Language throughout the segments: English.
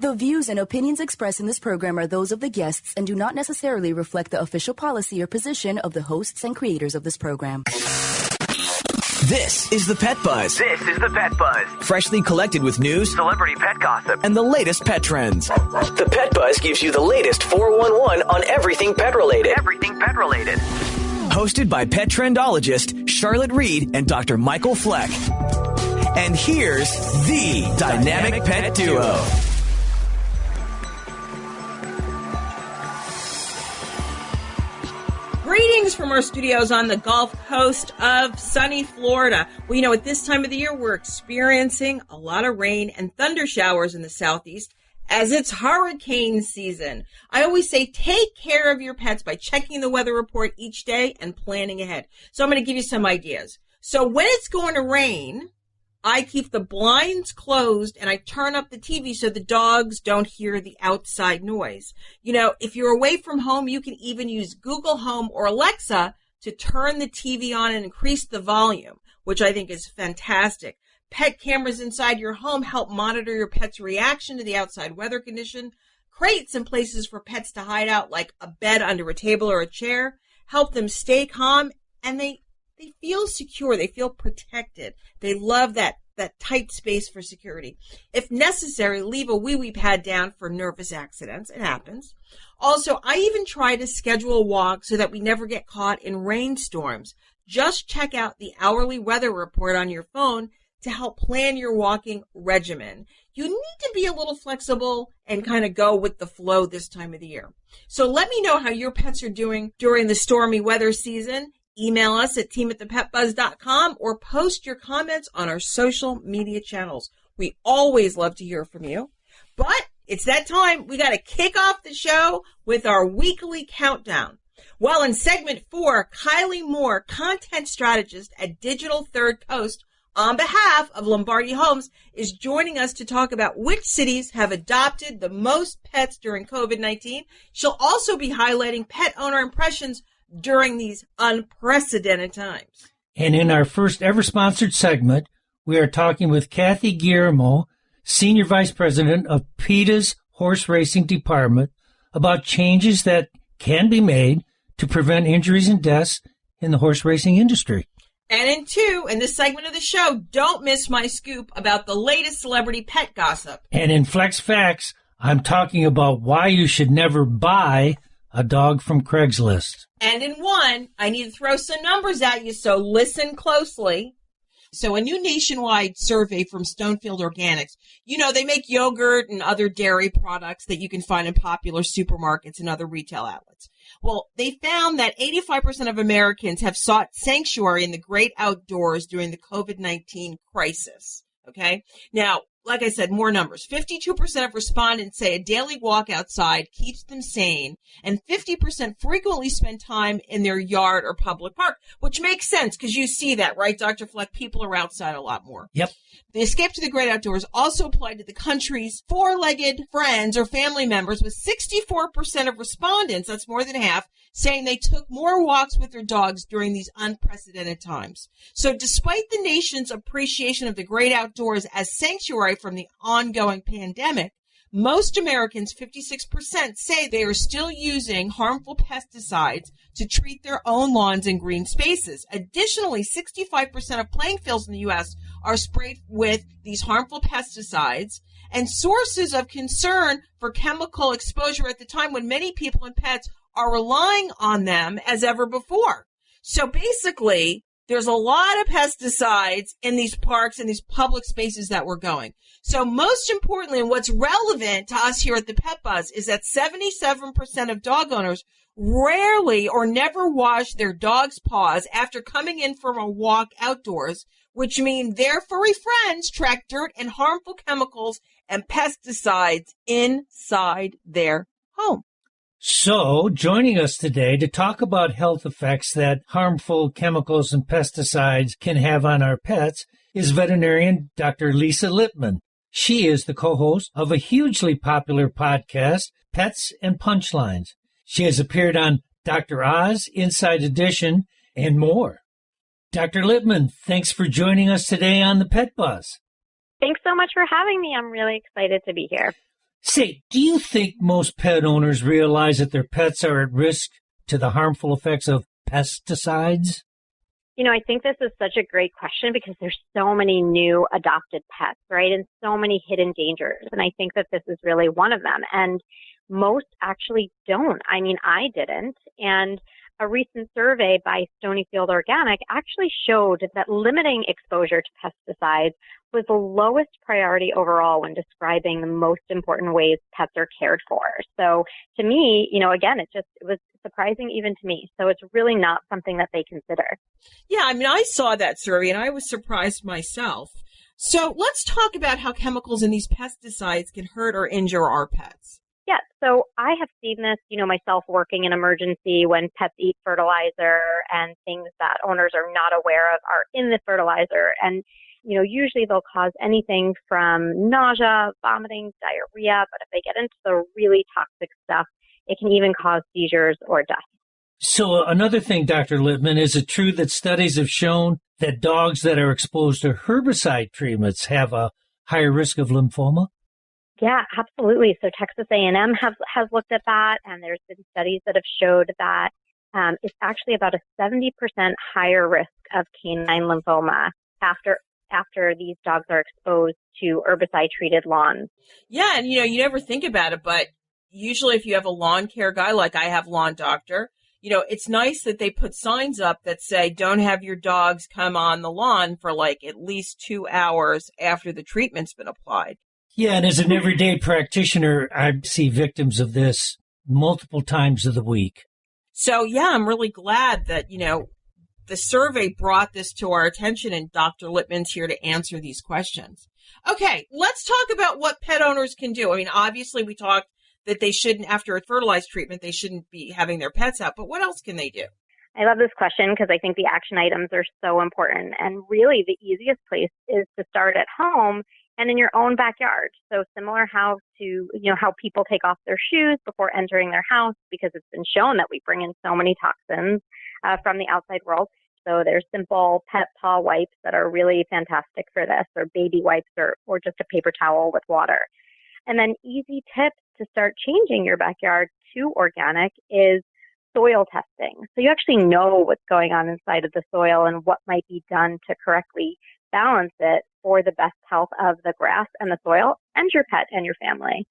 The views and opinions expressed in this program are those of the guests and do not necessarily reflect the official policy or position of the hosts and creators of this program. This is the Pet Buzz. This is the Pet Buzz. Freshly collected with news, celebrity pet gossip, and the latest pet trends. The Pet Buzz gives you the latest 411 on everything pet related. Everything pet related. Hosted by pet trendologist Charlotte Reed and Dr. Michael Fleck. And here's the Dynamic Pet Duo. Greetings from our studios on the Gulf Coast of sunny Florida. Well, you know, at this time of the year, we're experiencing a lot of rain and thunder showers in the southeast as it's hurricane season. I always say take care of your pets by checking the weather report each day and planning ahead. So I'm going to give you some ideas. So when it's going to rain, I keep the blinds closed and I turn up the TV so the dogs don't hear the outside noise. You know, if you're away from home, you can even use Google Home or Alexa to turn the TV on and increase the volume, which I think is fantastic. Pet cameras inside your home help monitor your pet's reaction to the outside weather condition. Crates and places for pets to hide out, like a bed under a table or a chair, help them stay calm, and they feel secure. They feel protected. They love that tight space for security. If necessary, leave a wee-wee pad down for nervous accidents. It happens. Also, I even try to schedule a walk so that we never get caught in rainstorms. Just check out the hourly weather report on your phone to help plan your walking regimen. You need to be a little flexible and kind of go with the flow this time of the year. So let me know how your pets are doing during the stormy weather season. Email us at team@thepetbuzz.com or post your comments on our social media channels. We always love to hear from you. But it's that time. We got to kick off the show with our weekly countdown. Well, in segment 4, Kylie Moore, content strategist at Digital Third Coast, on behalf of Lombardi Homes, is joining us to talk about which cities have adopted the most pets during COVID-19. She'll also be highlighting pet owner impressions during these unprecedented times. And in our first ever sponsored segment, we are talking with Kathy Guillermo, Senior Vice President of PETA's Horse Racing Department, about changes that can be made to prevent injuries and deaths in the horse racing industry. And in this segment of the show, don't miss my scoop about the latest celebrity pet gossip. And in Flex Facts, I'm talking about why you should never buy a dog from Craigslist. And in 1, I need to throw some numbers at you, so listen closely. So a new nationwide survey from Stonefield Organics, you know, they make yogurt and other dairy products that you can find in popular supermarkets and other retail outlets. Well, they found that 85% of Americans have sought sanctuary in the great outdoors during the COVID-19 crisis. Okay? Now, like I said, more numbers. 52% of respondents say a daily walk outside keeps them sane, and 50% frequently spend time in their yard or public park, which makes sense because you see that, right, Dr. Fleck? People are outside a lot more. Yep. The escape to the great outdoors also applied to the country's four-legged friends or family members, with 64% of respondents, that's more than half, saying they took more walks with their dogs during these unprecedented times. So despite the nation's appreciation of the great outdoors as sanctuary from the ongoing pandemic, most Americans, 56%, say they are still using harmful pesticides to treat their own lawns and green spaces. Additionally, 65% of playing fields in the U.S. are sprayed with these harmful pesticides, and sources of concern for chemical exposure at the time when many people and pets are relying on them as ever before. So basically, there's a lot of pesticides in these parks and these public spaces that we're going. So most importantly, and what's relevant to us here at the Pet Buzz, is that 77% of dog owners rarely or never wash their dog's paws after coming in from a walk outdoors, which means their furry friends track dirt and harmful chemicals and pesticides inside their home. So, joining us today to talk about health effects that harmful chemicals and pesticides can have on our pets is veterinarian Dr. Lisa Lippman. She is the co-host of a hugely popular podcast, Pets and Punchlines. She has appeared on Dr. Oz, Inside Edition, and more. Dr. Lippman, thanks for joining us today on the Pet Buzz. Thanks so much for having me. I'm really excited to be here. Say, do you think most pet owners realize that their pets are at risk to the harmful effects of pesticides? I think this is such a great question because there's so many new adopted pets, right? And so many hidden dangers. And I think that this is really one of them. And most actually don't. I mean, I didn't. And a recent survey by Stonyfield Organic actually showed that limiting exposure to pesticides was the lowest priority overall when describing the most important ways pets are cared for. So to me, again, it was surprising even to me. So it's really not something that they consider. Yeah, I mean, I saw that survey and I was surprised myself. So let's talk about how chemicals in these pesticides can hurt or injure our pets. Yeah, so I have seen this, myself working in emergency when pets eat fertilizer and things that owners are not aware of are in the fertilizer. And, usually they'll cause anything from nausea, vomiting, diarrhea. But if they get into the really toxic stuff, it can even cause seizures or death. So another thing, Dr. Lippman, is it true that studies have shown that dogs that are exposed to herbicide treatments have a higher risk of lymphoma? Yeah, absolutely. So Texas A&M has looked at that, and there's been studies that have showed that it's actually about a 70% higher risk of canine lymphoma after these dogs are exposed to herbicide-treated lawns. Yeah, and you never think about it, but usually if you have a lawn care guy, like I have Lawn Doctor, it's nice that they put signs up that say, don't have your dogs come on the lawn for like at least 2 hours after the treatment's been applied. Yeah, and as an everyday practitioner, I see victims of this multiple times of the week. So, yeah, I'm really glad that, the survey brought this to our attention and Dr. Lippman's here to answer these questions. Okay, let's talk about what pet owners can do. I mean, obviously we talked that they shouldn't, after a fertilized treatment, they shouldn't be having their pets out, but what else can they do? I love this question because I think the action items are so important. And really the easiest place is to start at home and in your own backyard. So similar how people take off their shoes before entering their house, because it's been shown that we bring in so many toxins from the outside world. So there's simple pet paw wipes that are really fantastic for this, or baby wipes, or just a paper towel with water. And then easy tips to start changing your backyard to organic is soil testing. So you actually know what's going on inside of the soil and what might be done to correctly balance it for the best health of the grass and the soil and your pet and your family.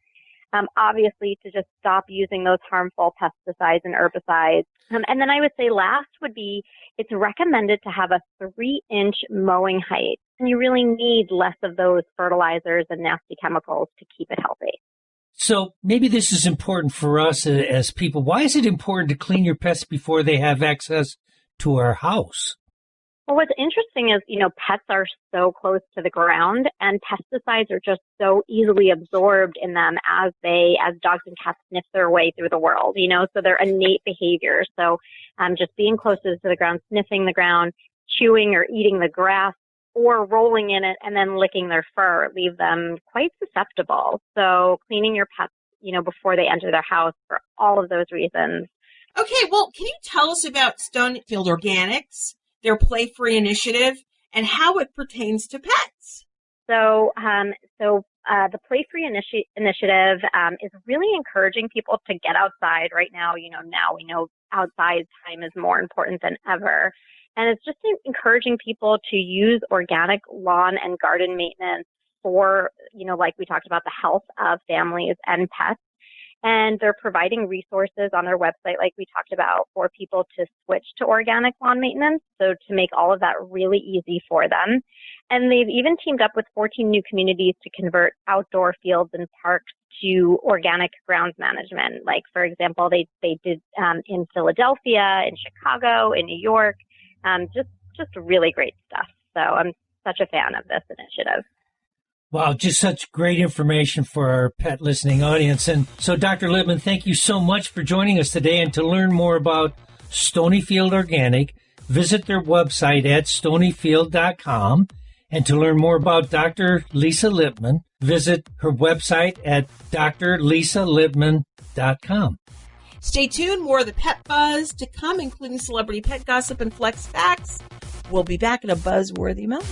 Obviously, to just stop using those harmful pesticides and herbicides. And then I would say last would be, it's recommended to have a 3-inch mowing height. And you really need less of those fertilizers and nasty chemicals to keep it healthy. So maybe this is important for us as people. Why is it important to clean your pets before they have access to our house? Well, what's interesting is, pets are so close to the ground and pesticides are just so easily absorbed in them as dogs and cats sniff their way through the world, so they're innate behaviors. So just being closest to the ground, sniffing the ground, chewing or eating the grass, or rolling in it and then licking their fur leave them quite susceptible. So cleaning your pets, before they enter their house for all of those reasons. Okay, well, can you tell us about Stonyfield Organics, their Play-Free initiative, and how it pertains to pets? So the Play-Free initiative is really encouraging people to get outside right now. Now we know outside time is more important than ever. And it's just encouraging people to use organic lawn and garden maintenance for, like we talked about, the health of families and pets. And they're providing resources on their website, like we talked about, for people to switch to organic lawn maintenance. So to make all of that really easy for them. And they've even teamed up with 14 new communities to convert outdoor fields and parks to organic grounds management. Like, for example, they did in Philadelphia, in Chicago, in New York. Just really great stuff. So I'm such a fan of this initiative. Wow, just such great information for our pet listening audience. And so, Dr. Lippman, thank you so much for joining us today. And to learn more about Stonyfield Organic, visit their website at stonyfield.com. And to learn more about Dr. Lisa Lippman, visit her website at drlisalippman.com. Stay tuned. More of the Pet Buzz to come, including celebrity pet gossip and flex facts. We'll be back in a buzzworthy moment.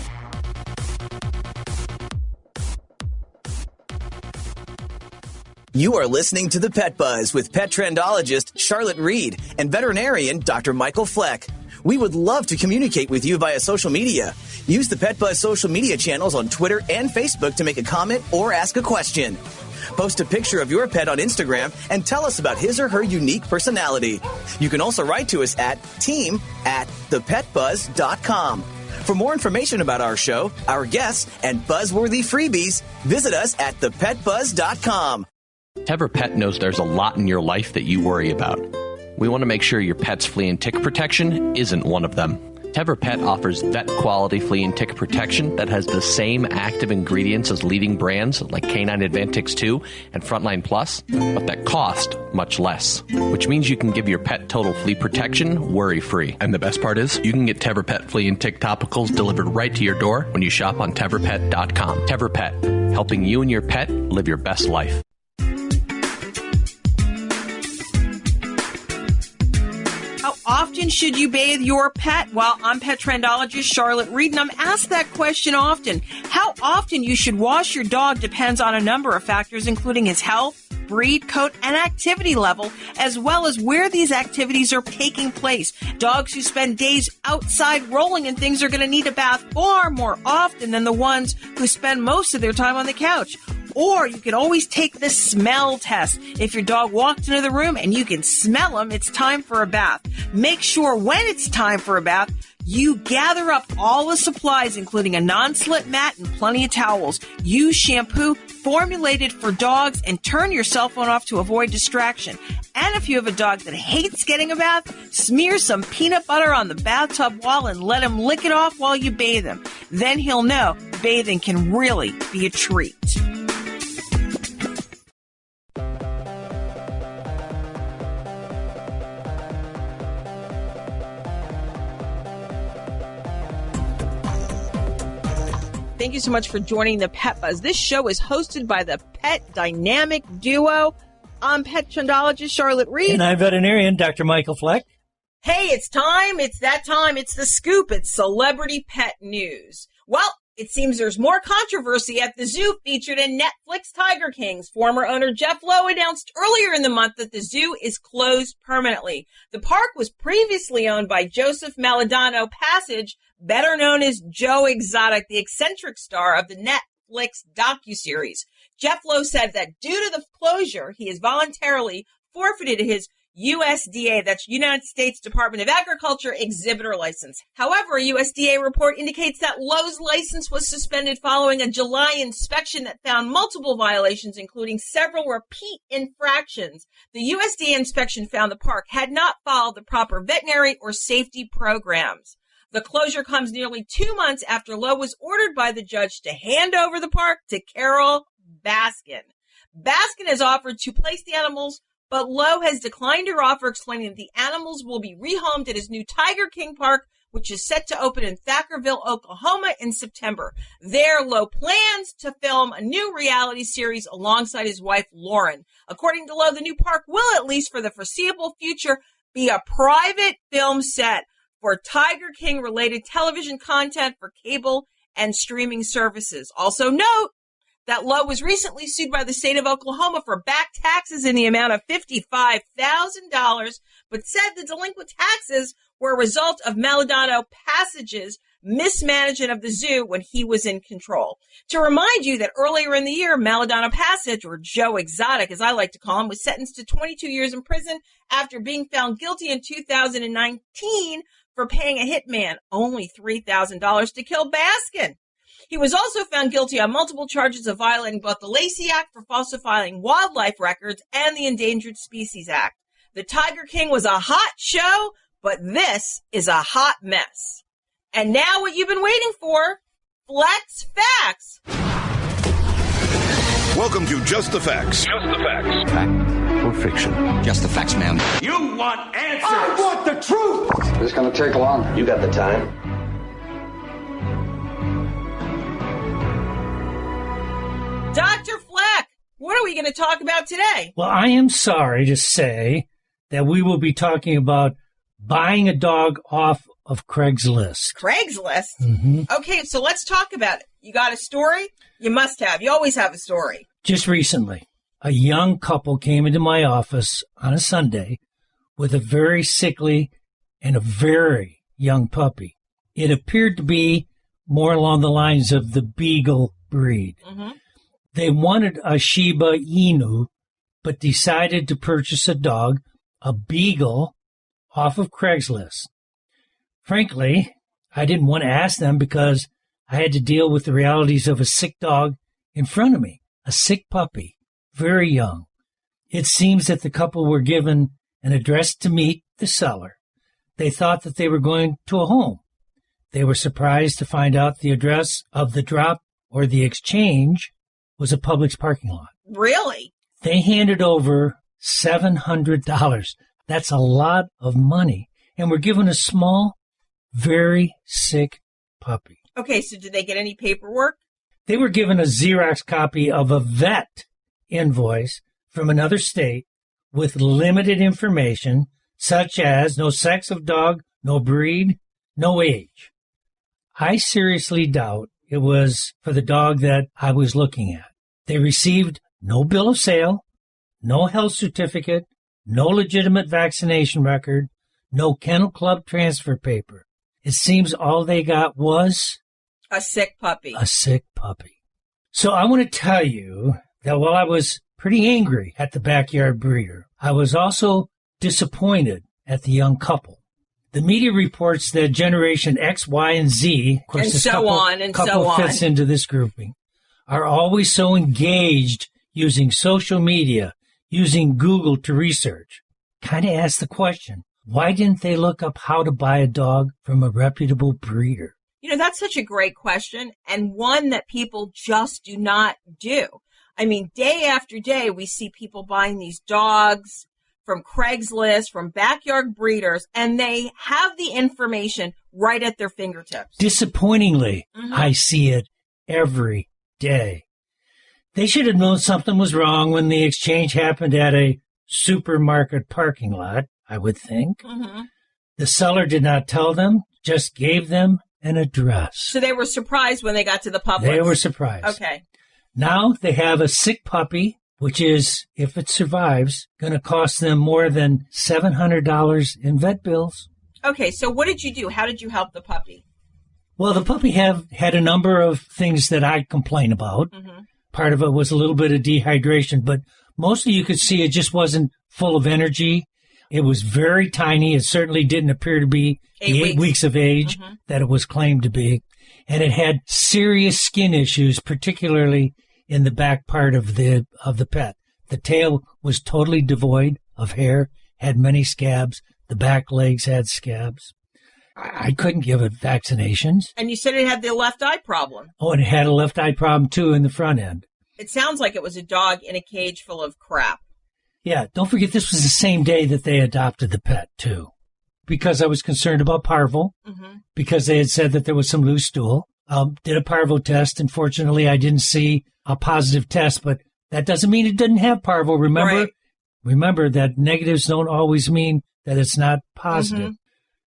You are listening to The Pet Buzz with pet trendologist Charlotte Reed and veterinarian Dr. Michael Fleck. We would love to communicate with you via social media. Use the Pet Buzz social media channels on Twitter and Facebook to make a comment or ask a question. Post a picture of your pet on Instagram and tell us about his or her unique personality. You can also write to us at team@thepetbuzz.com. For more information about our show, our guests, and buzzworthy freebies, visit us at thepetbuzz.com. ThePet knows there's a lot in your life that you worry about. We want to make sure your pet's flea and tick protection isn't one of them. ThePet offers vet-quality flea and tick protection that has the same active ingredients as leading brands like Canine Advantix 2 and Frontline Plus, but that cost much less, which means you can give your pet total flea protection worry-free. And the best part is, you can get ThePet flea and tick topicals delivered right to your door when you shop on ThePet.com. ThePet, helping you and your pet live your best life. How often should you bathe your pet? Well, I'm pet trendologist Charlotte Reed, and I'm asked that question often. How often you should wash your dog depends on a number of factors, including his health, breed, coat, and activity level, as well as where these activities are taking place. Dogs who spend days outside rolling and things are going to need a bath far more often than the ones who spend most of their time on the couch. Or you can always take the smell test. If your dog walked into the room and you can smell him, it's time for a bath. Make sure when it's time for a bath, you gather up all the supplies, including a non-slip mat and plenty of towels. Use shampoo formulated for dogs and turn your cell phone off to avoid distraction. And if you have a dog that hates getting a bath, smear some peanut butter on the bathtub wall and let him lick it off while you bathe him. Then he'll know bathing can really be a treat. Thank you so much for joining the Pet Buzz. This show is hosted by the Pet Dynamic Duo. I'm pet trendologist Charlotte Reed. And I'm veterinarian Dr. Michael Fleck. Hey, it's time. It's that time. It's the scoop. It's celebrity pet news. Well, it seems there's more controversy at the zoo featured in Netflix Tiger Kings. Former owner Jeff Lowe announced earlier in the month that the zoo is closed permanently. The park was previously owned by Joseph Maladano Passage, better known as Joe Exotic, the eccentric star of the Netflix docuseries. Jeff Lowe said that due to the closure, he has voluntarily forfeited his USDA, that's United States Department of Agriculture, exhibitor license. However, a USDA report indicates that Lowe's license was suspended following a July inspection that found multiple violations, including several repeat infractions. The USDA inspection found the park had not followed the proper veterinary or safety programs. The closure comes nearly 2 months after Lowe was ordered by the judge to hand over the park to Carol Baskin. Baskin has offered to place the animals, but Lowe has declined her offer, explaining that the animals will be rehomed at his new Tiger King Park, which is set to open in Thackerville, Oklahoma in September. There, Lowe plans to film a new reality series alongside his wife, Lauren. According to Lowe, the new park will, at least for the foreseeable future, be a private film set for Tiger King-related television content for cable and streaming services. Also note that Lowe was recently sued by the state of Oklahoma for back taxes in the amount of $55,000, but said the delinquent taxes were a result of Maladano Passage's mismanagement of the zoo when he was in control. To remind you that earlier in the year, Maladano Passage, or Joe Exotic, as I like to call him, was sentenced to 22 years in prison after being found guilty in 2019 for paying a hitman only $3,000 to kill Baskin. He was also found guilty on multiple charges of violating both the Lacey Act for falsifying wildlife records and the Endangered Species Act. The Tiger King was a hot show, but this is a hot mess. And now what you've been waiting for, Flex Facts. Welcome to Just the Facts. Just the Facts. Fact or fiction? Just the facts, ma'am. You want answers. I want the truth. It's going to take long. You got the time. Dr. Fleck, what are we going to talk about today? Well, I am sorry to say that we will be talking about buying a dog off of Craigslist. Craigslist? Mm-hmm. Okay, so let's talk about it. You got a story? You must have. You always have a story. Just recently. a young couple came into my office on a Sunday with a very sickly and a very young puppy. It appeared to be more along the lines of the Beagle breed. Mm-hmm. They wanted a Shiba Inu, but decided to purchase a dog, a Beagle, off of Craigslist. Frankly, I didn't want to ask them because I had to deal with the realities of a sick dog in front of me, a sick puppy, very young. It seems that the couple were given an address to meet the seller. They thought that they were going to a home. They were surprised to find out the address of the drop or the exchange was a Publix parking lot. Really? They handed over $700. That's a lot of money. And were given a small, very sick puppy. Okay, so did they get any paperwork? They were given a Xerox copy of a vet invoice from another state with limited information, such as no sex of dog, no breed, no age. I seriously doubt it was for the dog that I was looking at. They received no bill of sale, no health certificate, no legitimate vaccination record, no kennel club transfer paper. It seems all they got was a sick puppy. A sick puppy. So I want to tell you that while I was pretty angry at the backyard breeder, I was also disappointed at the young couple. The media reports that Generation X, Y, and Z, of course, and this couple fits into this grouping, are always so engaged using social media, using Google to research. Kind of ask the question, why didn't they look up how to buy a dog from a reputable breeder? You know, that's such a great question, and one that people just do not do. I mean, day after day, we see people buying these dogs from Craigslist, from backyard breeders, and they have the information right at their fingertips. Disappointingly, I see it every day. They should have known something was wrong when the exchange happened at a supermarket parking lot, I would think. Mm-hmm. The seller did not tell them, just gave them an address. So they were surprised when they got to the Publix. They were surprised. Okay. Now they have a sick puppy, which is, if it survives, going to cost them more than $700 in vet bills. Okay, so what did you do? How did you help the puppy? Well, the puppy had a number of things that I complain about. Mm-hmm. Part of it was a little bit of dehydration, but mostly you could see it just wasn't full of energy. It was very tiny. It certainly didn't appear to be 8 weeks of age that it was claimed to be. And it had serious skin issues, particularly in the back part of the pet. The tail was totally devoid of hair, had many scabs. The back legs had scabs. I couldn't give it vaccinations. And you said it had the left eye problem. Oh, and it had a left eye problem, too, in the front end. It sounds like it was a dog in a cage full of crap. Yeah, don't forget this was the same day that they adopted the pet, too. Because I was concerned about parvo, because they had said that there was some loose stool. Did a parvo test. Unfortunately, I didn't see a positive test, but that doesn't mean it didn't have parvo. Remember that negatives don't always mean that it's not positive.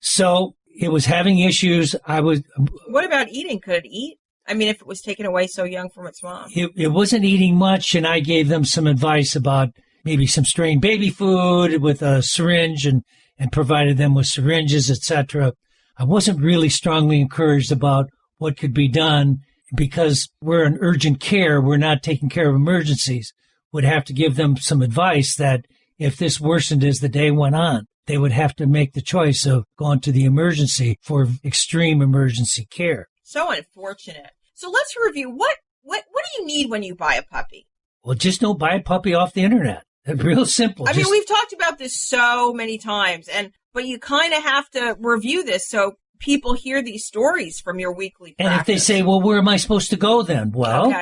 So it was having issues. What about eating? Could it eat? I mean, if it was taken away so young from its mom. It wasn't eating much, and I gave them some advice about maybe some strained baby food with a syringe and provided them with syringes, etc. I wasn't really strongly encouraged about what could be done because we're in urgent care. We're not taking care of emergencies. Would have to give them some advice that if this worsened as the day went on, they would have to make the choice of going to the emergency for extreme emergency care. So unfortunate. So let's review. What do you need when you buy a puppy? Well, just don't buy a puppy off the internet. Real simple. I mean, we've talked about this so many times, but you kind of have to review this so people hear these stories from your weekly practice. And if they say, well, where am I supposed to go then? Well,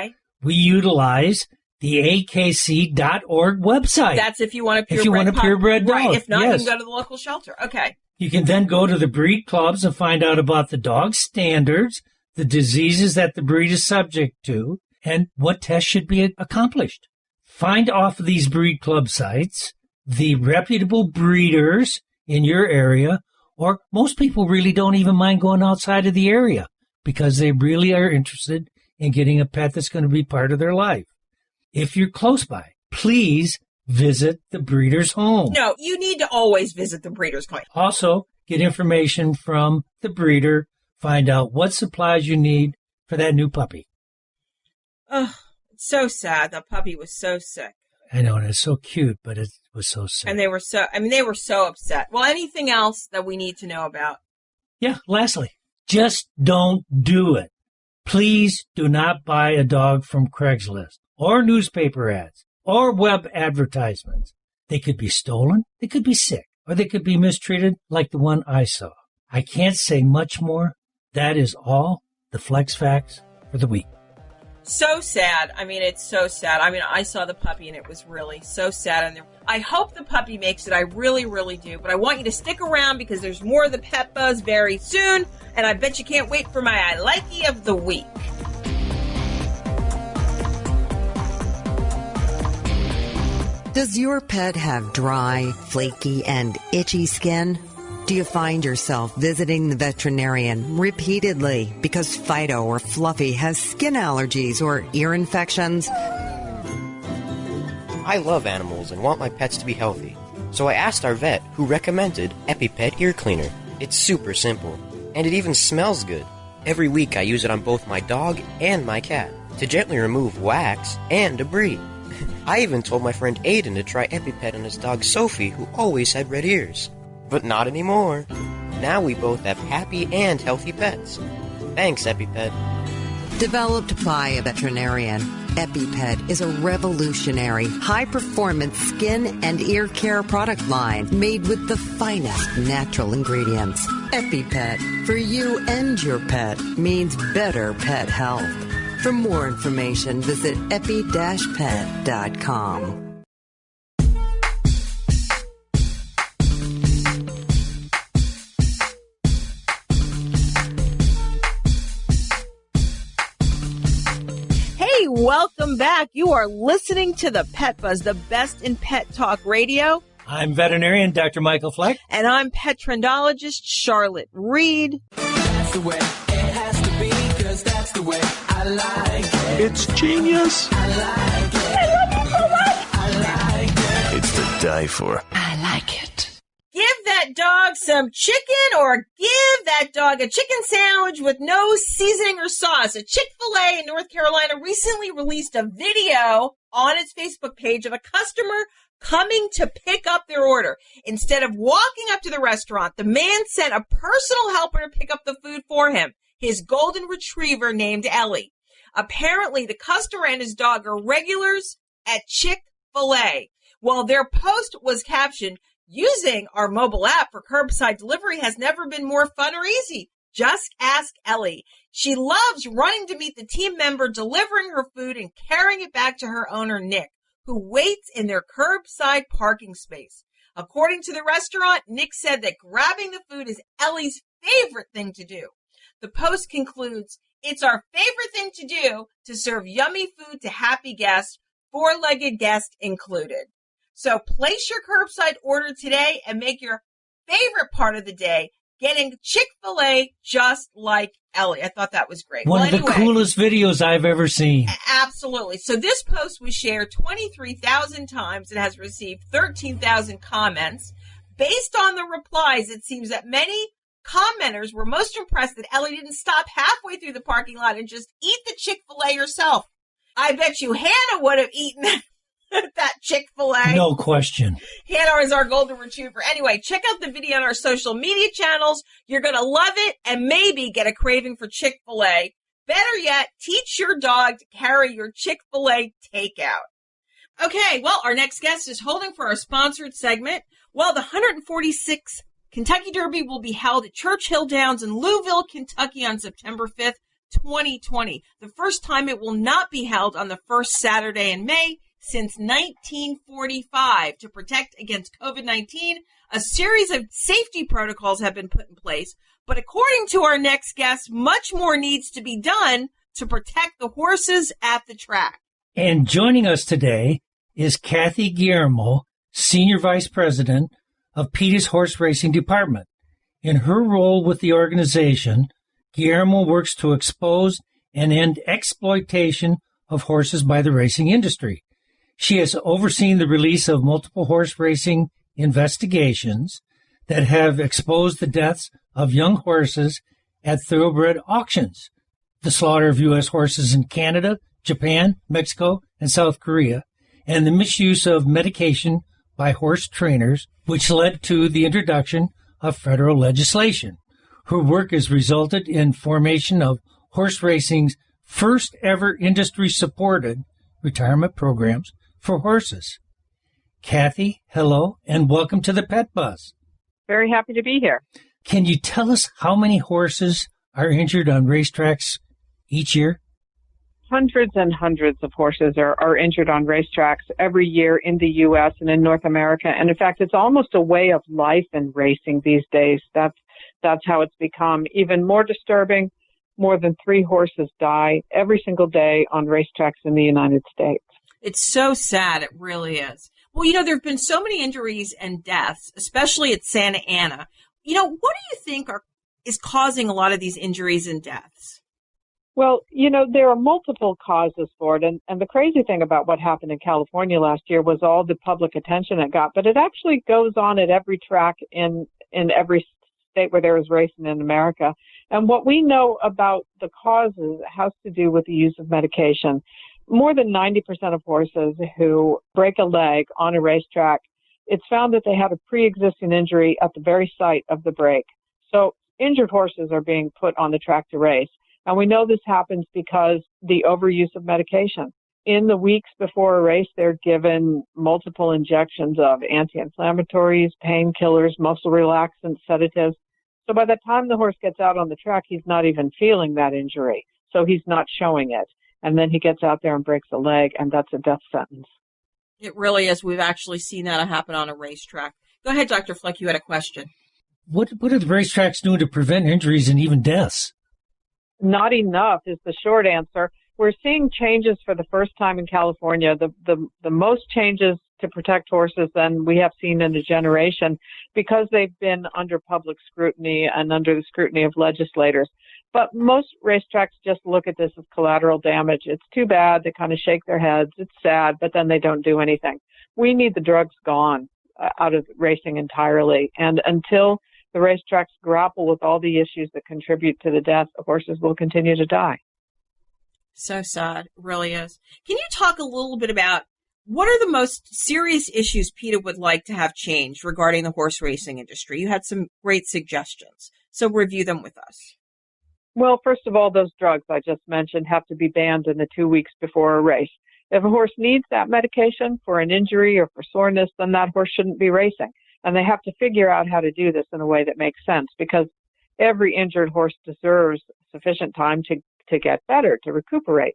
we utilize the akc.org website. That's if you want a purebred dog. Right. If not, you can go to the local shelter. Okay. You can then go to the breed clubs and find out about the dog standards, the diseases that the breed is subject to, and what tests should be accomplished. Find off of these breed club sites the reputable breeders in your area, or most people really don't even mind going outside of the area because they really are interested in getting a pet that's going to be part of their life. If you're close by, please visit the breeder's home. No, you need to always visit the breeder's home. Also, get information from the breeder, find out what supplies you need for that new puppy. Oh, it's so sad. The puppy was so sick. I know, and it's so cute, but it was so sick. And they were so upset. Well, anything else that we need to know about? Yeah, lastly, just don't do it. Please do not buy a dog from Craigslist or newspaper ads or web advertisements. They could be stolen, they could be sick, or they could be mistreated like the one I saw. I can't say much more. That is all the Flex Facts for the week. So sad. I mean, it's so sad. I mean, I saw the puppy and it was really so sad. And I hope the puppy makes it. I really, really do. But I want you to stick around because there's more of the Pet Buzz very soon. And I bet you can't wait for my I Likey of the week. Does your pet have dry, flaky, and itchy skin? Do you find yourself visiting the veterinarian repeatedly because Fido or Fluffy has skin allergies or ear infections? I love animals and want my pets to be healthy. So I asked our vet, who recommended EpiPet Ear Cleaner. It's super simple, and it even smells good. Every week I use it on both my dog and my cat to gently remove wax and debris. I even told my friend Aiden to try EpiPet on his dog Sophie, who always had red ears. But not anymore. Now we both have happy and healthy pets. Thanks, EpiPet. Developed by a veterinarian, EpiPet is a revolutionary, high-performance skin and ear care product line made with the finest natural ingredients. EpiPet, for you and your pet, means better pet health. For more information, visit epi-pet.com. Welcome back. You are listening to the Pet Buzz, the best in pet talk radio. I'm veterinarian Dr. Michael Fleck. And I'm pet trendologist Charlotte Reed. That's the way it has to be, 'cause that's the way I like it. It's genius. I like it. I love it so much. I like it. It's to die for. I like it. Give that dog some chicken or give that dog a chicken sandwich with no seasoning or sauce. A Chick-fil-A in North Carolina recently released a video on its Facebook page of a customer coming to pick up their order. Instead of walking up to the restaurant, the man sent a personal helper to pick up the food for him, his golden retriever named Ellie. Apparently, the customer and his dog are regulars at Chick-fil-A. While their post was captioned, "Using our mobile app for curbside delivery has never been more fun or easy. Just ask Ellie. She loves running to meet the team member, delivering her food and carrying it back to her owner, Nick, who waits in their curbside parking space." According to the restaurant, Nick said that grabbing the food is Ellie's favorite thing to do. The post concludes, "It's our favorite thing to do to serve yummy food to happy guests, four-legged guest included." So place your curbside order today and make your favorite part of the day getting Chick-fil-A just like Ellie. I thought that was great. One of the coolest videos I've ever seen. Absolutely. So this post was shared 23,000 times and has received 13,000 comments. Based on the replies, it seems that many commenters were most impressed that Ellie didn't stop halfway through the parking lot and just eat the Chick-fil-A herself. I bet you Hannah would have eaten that Chick-fil-A. No question. Hannah is our golden retriever. Anyway, check out the video on our social media channels. You're going to love it and maybe get a craving for Chick-fil-A. Better yet, teach your dog to carry your Chick-fil-A takeout. Okay, well, our next guest is holding for our sponsored segment. Well, the 146th Kentucky Derby will be held at Churchill Downs in Louisville, Kentucky on September 5th, 2020. The first time it will not be held on the first Saturday in May since 1945. To protect against COVID-19, a series of safety protocols have been put in place. But according to our next guest, much more needs to be done to protect the horses at the track. And joining us today is Kathy Guillermo, Senior Vice President of PETA's Horse Racing Department. In her role with the organization, Guillermo works to expose and end exploitation of horses by the racing industry. She has overseen the release of multiple horse racing investigations that have exposed the deaths of young horses at thoroughbred auctions, the slaughter of U.S. horses in Canada, Japan, Mexico, and South Korea, and the misuse of medication by horse trainers, which led to the introduction of federal legislation. Her work has resulted in formation of horse racing's first ever industry-supported retirement programs for horses. Kathy, hello, and welcome to the Pet Buzz. Very happy to be here. Can you tell us how many horses are injured on racetracks each year? Hundreds and hundreds of horses are injured on racetracks every year in the U.S. and in North America. And in fact, it's almost a way of life in racing these days. That's how it's become. Even more disturbing, more than 3 horses die every single day on racetracks in the United States. It's so sad. It really is. Well, there have been so many injuries and deaths, especially at Santa Ana. What do you think is causing a lot of these injuries and deaths? Well, there are multiple causes for it. And the crazy thing about what happened in California last year was all the public attention it got. But it actually goes on at every track in every state where there is racing in America. And what we know about the causes has to do with the use of medication. More than 90% of horses who break a leg on a racetrack, it's found that they have a pre-existing injury at the very site of the break. So injured horses are being put on the track to race. And we know this happens because the overuse of medication. In the weeks before a race, they're given multiple injections of anti-inflammatories, painkillers, muscle relaxants, sedatives. So by the time the horse gets out on the track, he's not even feeling that injury. So he's not showing it. And then he gets out there and breaks a leg, and that's a death sentence. It really is. We've actually seen that happen on a racetrack. Go ahead, Dr. Fleck. You had a question. What are the racetracks doing to prevent injuries and even deaths? Not enough is the short answer. We're seeing changes for the first time in California, the most changes to protect horses than we have seen in a generation because they've been under public scrutiny and under the scrutiny of legislators. But most racetracks just look at this as collateral damage. It's too bad. They kind of shake their heads. It's sad, but then they don't do anything. We need the drugs gone out of racing entirely. And until the racetracks grapple with all the issues that contribute to the death, the horses will continue to die. So sad. It really is. Can you talk a little bit about what are the most serious issues PETA would like to have changed regarding the horse racing industry? You had some great suggestions, so review them with us. Well, first of all, those drugs I just mentioned have to be banned in the 2 weeks before a race. If a horse needs that medication for an injury or for soreness, then that horse shouldn't be racing. And they have to figure out how to do this in a way that makes sense because every injured horse deserves sufficient time to get better, to recuperate.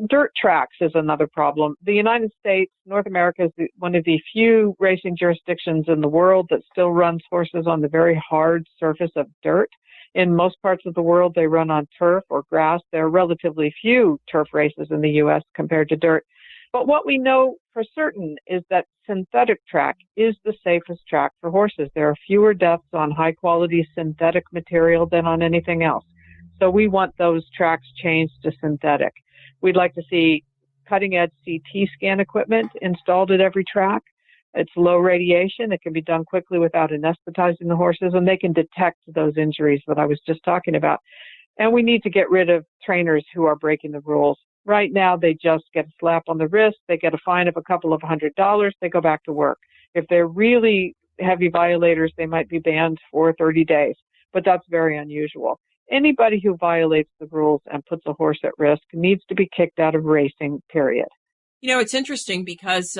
Dirt tracks is another problem. The United States, North America, is one of the few racing jurisdictions in the world that still runs horses on the very hard surface of dirt. In most parts of the world, they run on turf or grass. There are relatively few turf races in the U.S. compared to dirt. But what we know for certain is that synthetic track is the safest track for horses. There are fewer deaths on high-quality synthetic material than on anything else. So we want those tracks changed to synthetic. We'd like to see cutting-edge CT scan equipment installed at every track. It's low radiation. It can be done quickly without anesthetizing the horses, and they can detect those injuries that I was just talking about. And we need to get rid of trainers who are breaking the rules. Right now, they just get a slap on the wrist. They get a fine of a couple of $100. They go back to work. If they're really heavy violators, they might be banned for 30 days, but that's very unusual. Anybody who violates the rules and puts a horse at risk needs to be kicked out of racing, period. It's interesting because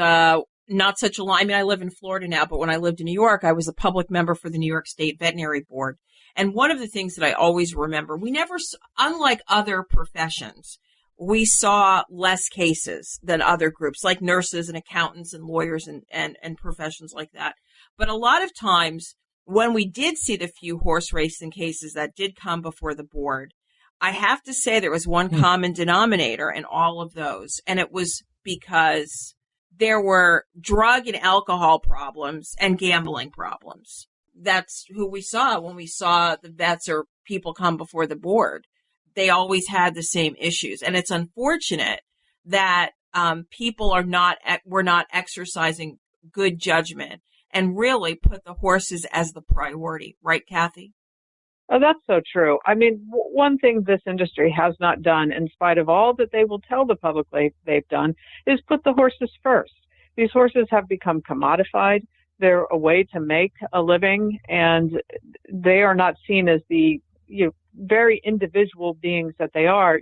not such a long, I live in Florida now, but when I lived in New York, I was a public member for the New York State Veterinary Board. And one of the things that I always remember, we never, unlike other professions, we saw less cases than other groups like nurses and accountants and lawyers and professions like that. But a lot of times when we did see the few horse racing cases that did come before the board, I have to say there was one common denominator in all of those. And it was because there were drug and alcohol problems and gambling problems. That's who we saw when we saw the vets or people come before the board. They always had the same issues. And it's unfortunate that people were not exercising good judgment and really put the horses as the priority. Right, Kathy? Oh, that's so true. I mean, one thing this industry has not done, in spite of all that they will tell the public they've done, is put the horses first. These horses have become commodified. They're a way to make a living, and they are not seen as the very individual beings that they are.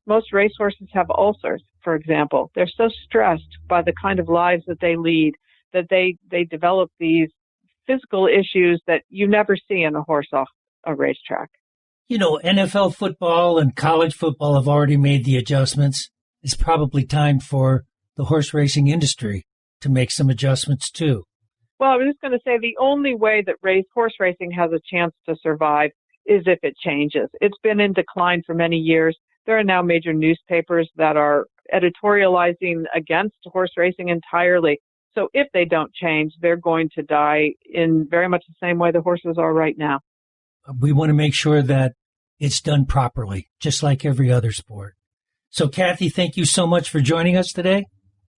Most racehorses have ulcers, for example. They're so stressed by the kind of lives that they lead that they develop these physical issues that you never see in a horse off a racetrack. NFL football and college football have already made the adjustments. It's probably time for the horse racing industry to make some adjustments too. Well, I was just going to say the only way that horse racing has a chance to survive is if it changes. It's been in decline for many years. There are now major newspapers that are editorializing against horse racing entirely. So if they don't change, they're going to die in very much the same way the horses are right now. We want to make sure that it's done properly, just like every other sport. So, Kathy, thank you so much for joining us today.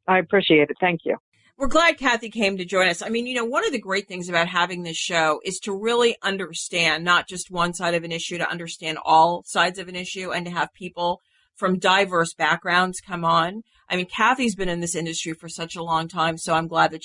I appreciate it. Thank you. We're glad Kathy came to join us. I mean, one of the great things about having this show is to really understand not just one side of an issue, to understand all sides of an issue, and to have people from diverse backgrounds come on. I mean, Kathy's been in this industry for such a long time, so I'm glad that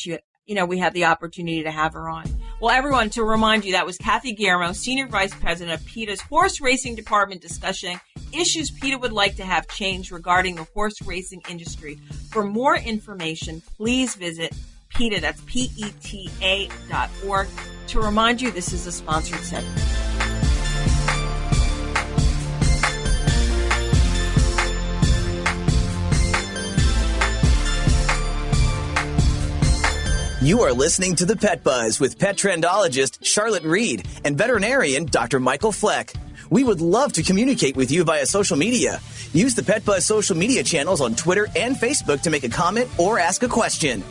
we had the opportunity to have her on. Well, everyone, to remind you, that was Kathy Guillermo, Senior Vice President of PETA's Horse Racing Department, discussing issues PETA would like to have changed regarding the horse racing industry. For more information, please visit PETA, that's PETA.org. To remind you, this is a sponsored segment. You are listening to The Pet Buzz with pet trendologist Charlotte Reed and veterinarian Dr. Michael Fleck. We would love to communicate with you via social media. Use the Pet Buzz social media channels on Twitter and Facebook to make a comment or ask a question.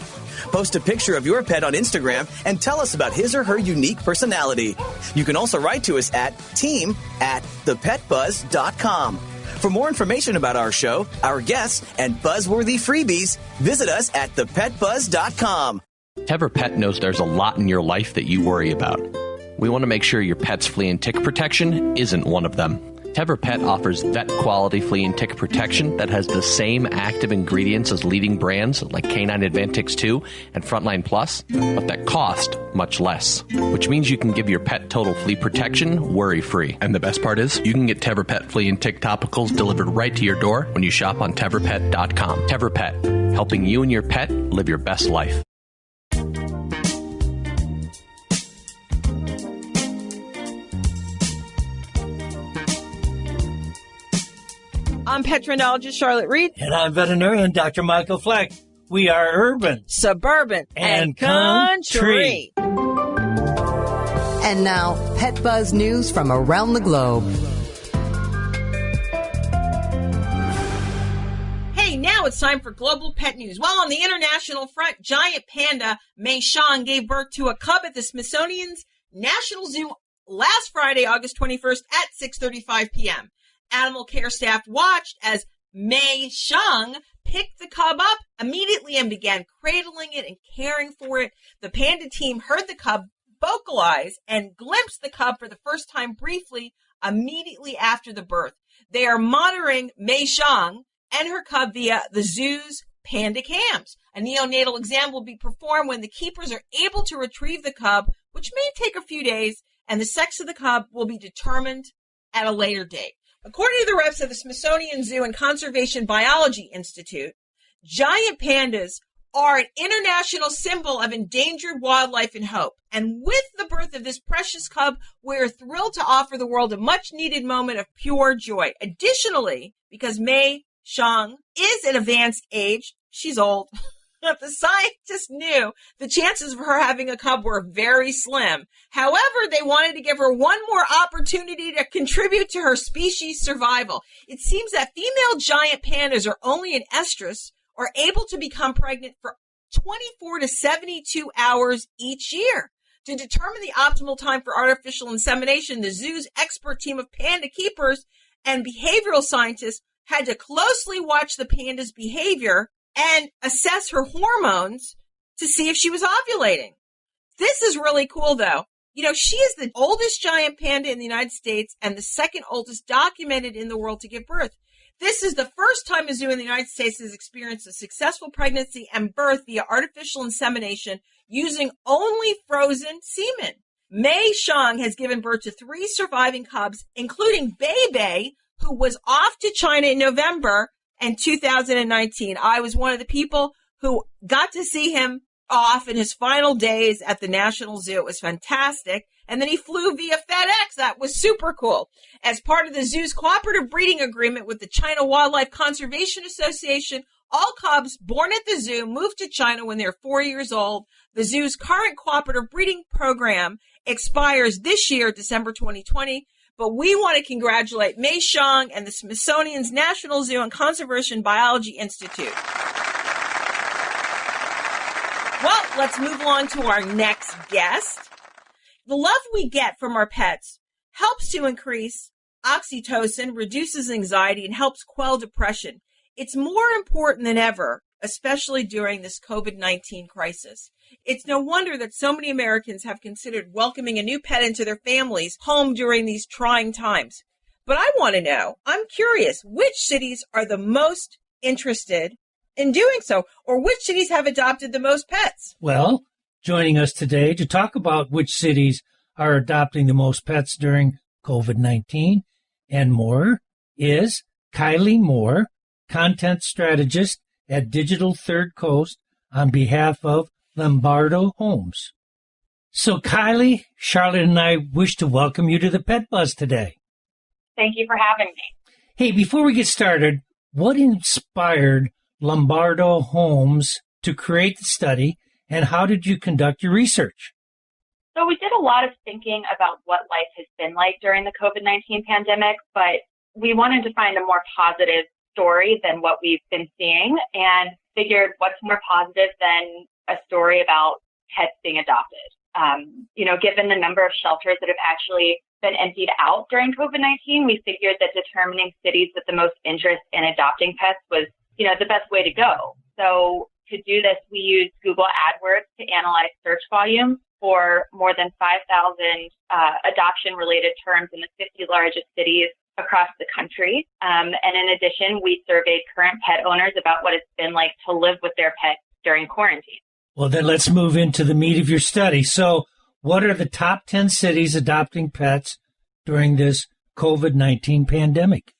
Post a picture of your pet on Instagram and tell us about his or her unique personality. You can also write to us at team@thepetbuzz.com. For more information about our show, our guests, and buzzworthy freebies, visit us at thepetbuzz.com. ThePet knows there's a lot in your life that you worry about. We want to make sure your pet's flea and tick protection isn't one of them. ThePet offers vet-quality flea and tick protection that has the same active ingredients as leading brands like Canine Advantix 2 and Frontline Plus, but that cost much less, which means you can give your pet total flea protection worry-free. And the best part is, you can get ThePet flea and tick topicals delivered right to your door when you shop on ThePet.com. ThePet, helping you and your pet live your best life. I'm pet trendologist Charlotte Reed. And I'm veterinarian Dr. Michael Fleck. We are urban, suburban, and country. And now, Pet Buzz news from around the globe. Hey, now it's time for global pet news. Well, on the international front, giant panda Mei Xiang gave birth to a cub at the Smithsonian's National Zoo last Friday, August 21st at 6:35 p.m. Animal care staff watched as Mei Xiang picked the cub up immediately and began cradling it and caring for it. The panda team heard the cub vocalize and glimpsed the cub for the first time briefly immediately after the birth. They are monitoring Mei Xiang and her cub via the zoo's panda cams. A neonatal exam will be performed when the keepers are able to retrieve the cub, which may take a few days, and the sex of the cub will be determined at a later date. According to the reps of the Smithsonian Zoo and Conservation Biology Institute, giant pandas are an international symbol of endangered wildlife and hope. And with the birth of this precious cub, we're thrilled to offer the world a much-needed moment of pure joy. Additionally, because Mei Xiang is an advanced age, she's old, the scientists knew the chances of her having a cub were very slim. However, they wanted to give her one more opportunity to contribute to her species' survival. It seems that female giant pandas are only in estrus or able to become pregnant for 24 to 72 hours each year. To determine the optimal time for artificial insemination, the zoo's expert team of panda keepers and behavioral scientists had to closely watch the panda's behavior and assess her hormones to see if she was ovulating. This is really cool, though. She is the oldest giant panda in the United States and the second oldest documented in the world to give birth. This is the first time a zoo in the United States has experienced a successful pregnancy and birth via artificial insemination using only frozen semen. Mei Xiang has given birth to 3 surviving cubs, including Bei, who was off to China in November in 2019. I was one of the people who got to see him off in his final days at the National Zoo. It was fantastic. And then he flew via FedEx. That was super cool. As part of the zoo's cooperative breeding agreement with the China Wildlife Conservation Association, all cubs born at the zoo moved to China when they're 4 years old. The zoo's current cooperative breeding program expires this year, December 2020. But we want to congratulate Mei Xiang and the Smithsonian's National Zoo and Conservation Biology Institute. Well, let's move on to our next guest. The love we get from our pets helps to increase oxytocin, reduces anxiety, and helps quell depression. It's more important than ever, especially during this COVID-19 crisis. It's no wonder that so many Americans have considered welcoming a new pet into their family's home during these trying times. But I want to know, I'm curious, which cities are the most interested in doing so, or which cities have adopted the most pets? Well, joining us today to talk about which cities are adopting the most pets during COVID-19 and more is Kylie Moore, content strategist at Digital Third Coast on behalf of Lombardo Homes. So Kylie, Charlotte and I wish to welcome you to the Pet Buzz today. Thank you for having me. Hey, before we get started, what inspired Lombardo Homes to create the study, and how did you conduct your research? So we did a lot of thinking about what life has been like during the COVID-19 pandemic, but we wanted to find a more positive story than what we've been seeing, and figured what's more positive than a story about pets being adopted. Given the number of shelters that have actually been emptied out during COVID-19, we figured that determining cities with the most interest in adopting pets was, the best way to go. So to do this, we used Google AdWords to analyze search volumes for more than 5,000 adoption-related terms in the 50 largest cities across the country. And in addition, we surveyed current pet owners about what it's been like to live with their pets during quarantine. Well, then let's move into the meat of your study. So what are the top 10 cities adopting pets during this COVID-19 pandemic?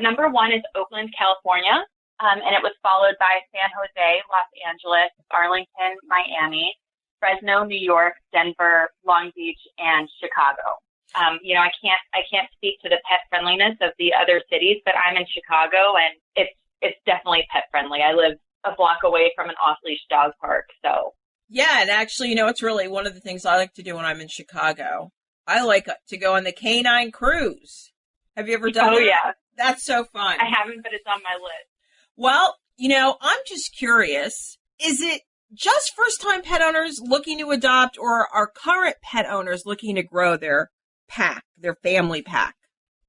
Number 1 is Oakland, California, and it was followed by San Jose, Los Angeles, Arlington, Miami, Fresno, New York, Denver, Long Beach, and Chicago. I can't speak to the pet friendliness of the other cities, but I'm in Chicago, and it's definitely pet friendly. I live a block away from an off-leash dog park, so. Yeah, and actually, it's really one of the things I like to do when I'm in Chicago. I like to go on the canine cruise. Have you ever done that? Oh, yeah. That's so fun. I haven't, but it's on my list. Well, I'm just curious, is it just first-time pet owners looking to adopt, or are current pet owners looking to grow their pack, their family pack?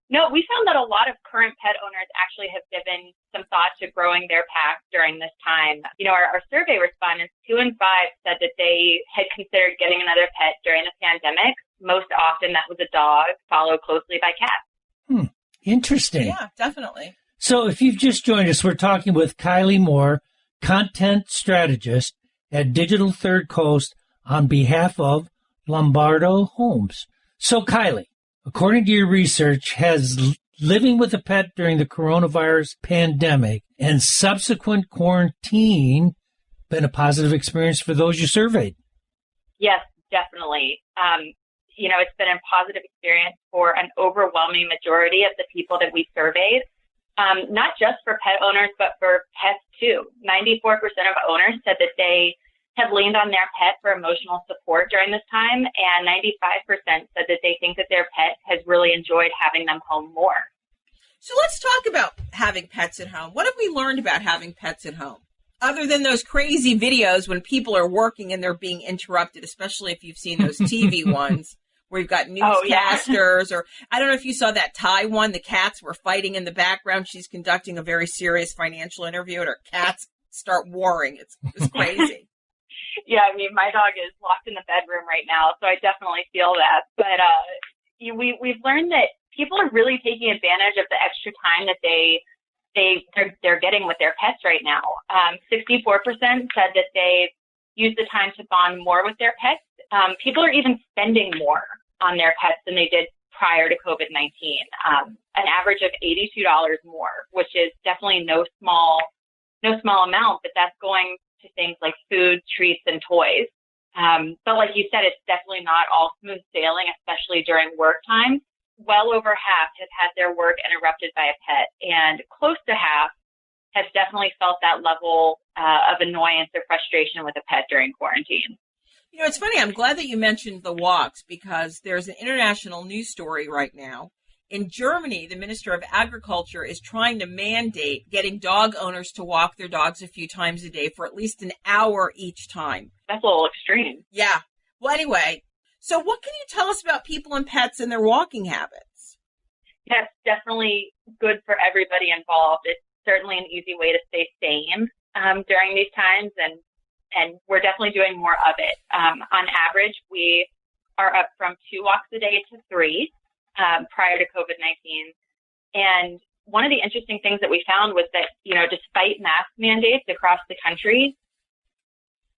No, we found that a lot of current pet owners actually have given some thought to growing their pack during this time. Our survey respondents, 2 in 5 said that they had considered getting another pet during the pandemic. Most often that was a dog, followed closely by cats. Interesting. Yeah, definitely. So if you've just joined us, we're talking with Kylie Moore, content strategist at Digital Third Coast on behalf of Lombardo Homes. So Kylie, according to your research, has living with a pet during the coronavirus pandemic and subsequent quarantine been a positive experience for those you surveyed? Yes, definitely. It's been a positive experience for an overwhelming majority of the people that we surveyed, not just for pet owners, but for pets too. 94% of owners said that they have leaned on their pet for emotional support during this time, and 95% said that they think that their pet has really enjoyed having them home more. So let's talk about having pets at home. What have we learned about having pets at home? Other than those crazy videos when people are working and they're being interrupted, especially if you've seen those TV ones. where you've got newscasters, or I don't know if you saw that Thai one. The cats were fighting in the background. She's conducting a very serious financial interview, and her cats start warring. It's crazy. Yeah, I mean, my dog is locked in the bedroom right now, so I definitely feel that. But we've learned that people are really taking advantage of the extra time that they're getting with their pets right now. 64% said that they use the time to bond more with their pets. People are even spending more on their pets than they did prior to COVID-19. An average of $82 more, which is definitely no small amount, but that's going to things like food, treats, and toys. But like you said, it's definitely not all smooth sailing, especially during work time. Well over half have had their work interrupted by a pet, and close to half have definitely felt that level of annoyance or frustration with a pet during quarantine. You know, it's funny. I'm glad that you mentioned the walks, because there's an international news story right now. In Germany, the Minister of Agriculture is trying to mandate getting dog owners to walk their dogs a few times a day for at least an hour each time. That's a little extreme. Yeah. Well, anyway, so what can you tell us about people and pets and their walking habits? That's definitely good for everybody involved. It's certainly an easy way to stay sane during these times, and we're definitely doing more of it. On average, we are up from 2 walks a day to 3 prior to COVID-19. And one of the interesting things that we found was that, despite mask mandates across the country,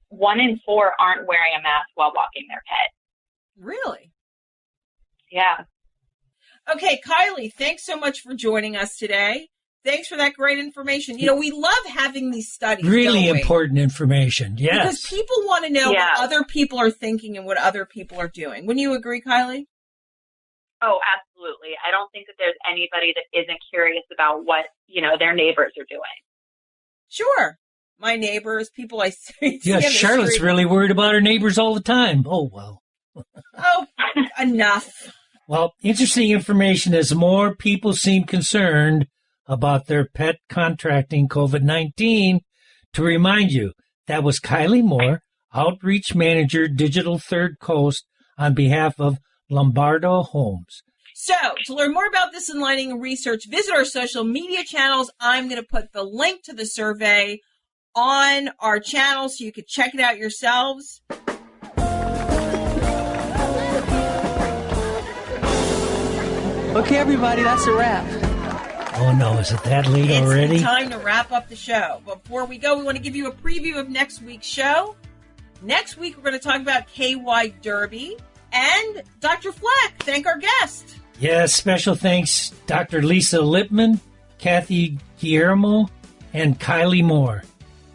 1 in 4 aren't wearing a mask while walking their pet. Really? Yeah. Okay, Kylie, thanks so much for joining us today. Thanks for that great information. We love having these studies. Really important information, yes. Because people want to know what other people are thinking and what other people are doing. Wouldn't you agree, Kylie? Oh, absolutely. I don't think that there's anybody that isn't curious about what, their neighbors are doing. Sure. My neighbors, people I see. Yeah, Charlotte's really worried about her neighbors all the time. Oh, well. Oh, enough. Well, interesting information as more people seem concerned about their pet contracting COVID-19. To remind you, that was Kylie Moore, Outreach Manager, Digital Third Coast, on behalf of Lombardo Homes. So, to learn more about this enlightening research, visit our social media channels. I'm going to put the link to the survey on our channel so you can check it out yourselves. Okay, everybody, that's a wrap. Oh, no, is it that late already? It's time to wrap up the show. But before we go, we want to give you a preview of next week's show. Next week, we're going to talk about KY Derby and Dr. Fleck. Thank our guest. Yes, special thanks, Dr. Lisa Lippman, Kathy Guillermo, and Kylie Moore.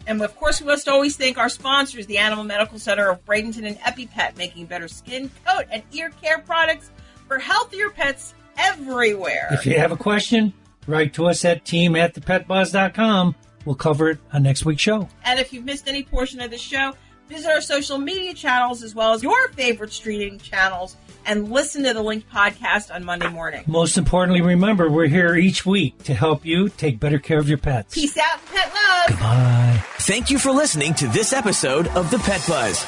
And, of course, we must always thank our sponsors, the Animal Medical Center of Bradenton and EpiPet, making better skin, coat, and ear care products for healthier pets everywhere. If you have a question, write to us at team@ThePetBuzz.com. We'll cover it on next week's show. And if you've missed any portion of the show, visit our social media channels as well as your favorite streaming channels and listen to the Linked podcast on Monday morning. Most importantly, remember, we're here each week to help you take better care of your pets. Peace out and pet love. Goodbye. Thank you for listening to this episode of The Pet Buzz.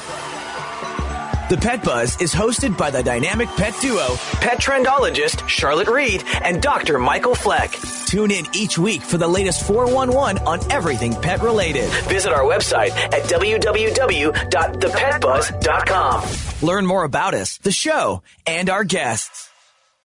The Pet Buzz is hosted by the dynamic pet duo, pet trendologist Charlotte Reed and Dr. Michael Fleck. Tune in each week for the latest 411 on everything pet related. Visit our website at www.thepetbuzz.com. Learn more about us, the show, and our guests.